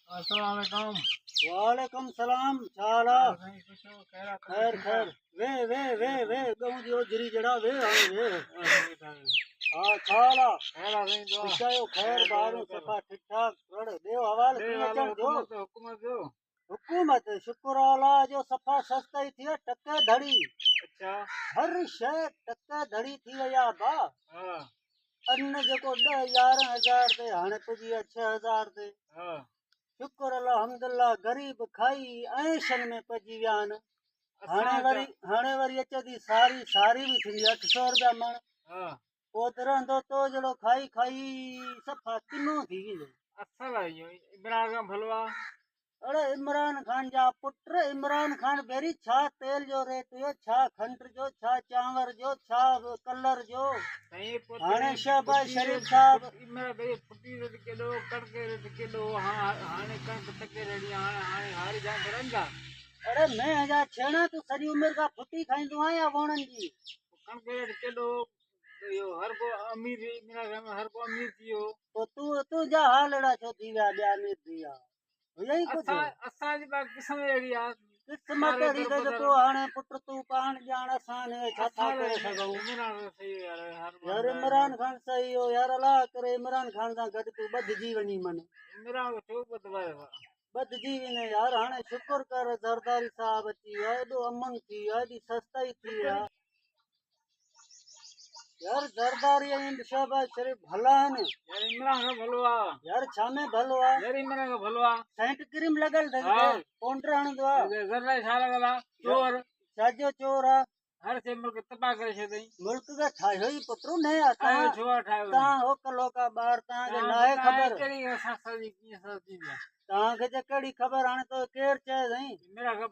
अस्सलाम वालेकुम सलाम छाला खैर खैर वे गऊ दियो जरी जड़ा वे आवे वे हां छाला पिछायो खैर बारू सफा ठीक ठाक रड़ देव हवाल किया चढ़ दो हुकूमत शुक्र अल्लाह जो सफा सस्ताई थी टक्के धड़ी अच्छा हर शय टक्के धड़ी थी या बा हां अन्न जेको 10-11,000 ते हाणे पुजी 6,000 ते हां शुक्र अल्हम्दुलिल्लाह गरीब खाई ऐशन में पजी विया आहिनि हाणे वरी अचे थी सारी भी थींदी 800 रुपया मण हां पोइ रहंदो तो जहिड़ो खाई खाई सफ़ा किनो थी वेंदो असल है यो इमरान का भलवा अड़े इमरान खान जा पुट इमरान खान बेरी छा तेल जो रेट हुयो छा खंड जो छा चांवर जो छा कलर जो सही पुत्र हाणे शहबाज शरीफ साहब मेरा बे फुटी रे केडो कड़के रे केडो हां हाणे कणक टके रेडी हाणे हारी जा रंगा अरे मैं हजा छेणा तू सॼी उमिरि खां फुटी खाईंदो आहियां वणनि जी कणक रे केडो यो हर को अमीर मेरा घर में हर को अमीर थियो तो तू जा हाल अहिड़ा छो थी विया ॿिया अमीर थी विया यही कुछ असां जी बात किस्म एड़ी आ किस्मत अहिड़ी त पोइ हाणे पुट तूं पाण ॼाण असां ने छा था करे सघूं इमरान सही यार यार इमरान खान सही हो यार अलाह करे इमरान खान सां गॾु तूं ॿधिजी वञी मन इमरान को छो बदलायो ॿधिजी वञे यार हाणे शुक्र कर ज़रदारी साहब अची वियो आहे एॾो अमन थी वियो आहे एॾी सस्ताई थी आहे यार ज़रदारी ऐं शहबाज शरीफ भला आहिनि यार इमरान का भलो आ यार छा में भलो आहे यार इमरान का भलो आ सेंट क्रीम लॻल अथसि पाउडर हणंदो आहे जरा छा लॻल आ चोर छाजो चोर आहे हर शइ मुल्क तबाह करे छॾई मुल्क खे ठाहियो ई पुटु न आहे ठाहियो छो आहे ठाहियो तव्हां हो कलो का ॿार तव्हांखे न आहे ख़बर कहिड़ी सस्ता जी कीअं सस्ती आहे तव्हांखे जे कहिड़ी ख़बर हाणे तो केरु चए साईं मेरा का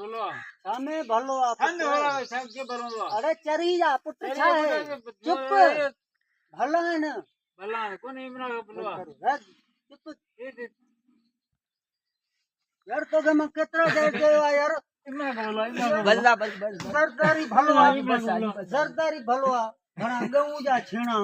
भलो आहे छा में भलो आहे ठंड हो रहा है छा के भलो आहे अरे चरी जा पुट छा आहे चुप भला आहिनि भला है कोन इमरान का भलो आहे चुप यार तोखे मां केतिरो देर चयो आहे यार इमरान का भलो आहे ज़रदारी भलो आहे ज़रदारी भलो आहे घणा गऊं जा छेणा